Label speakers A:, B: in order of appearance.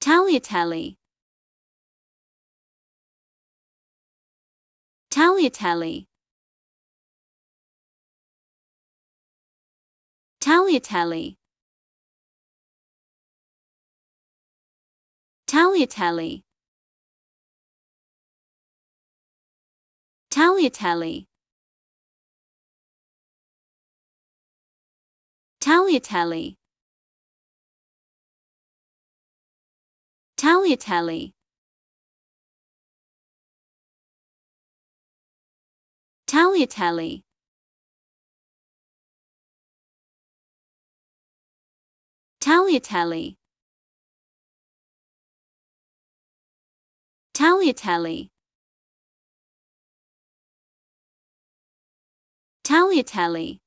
A: Tagliatelle. Tagliatelle. Tagliatelle. Tagliatelle. Tagliatelle. Tagliatelle. Tagliatelle. Tagliatelle. Tagliatelle. Tagliatelle. Tagliatelle.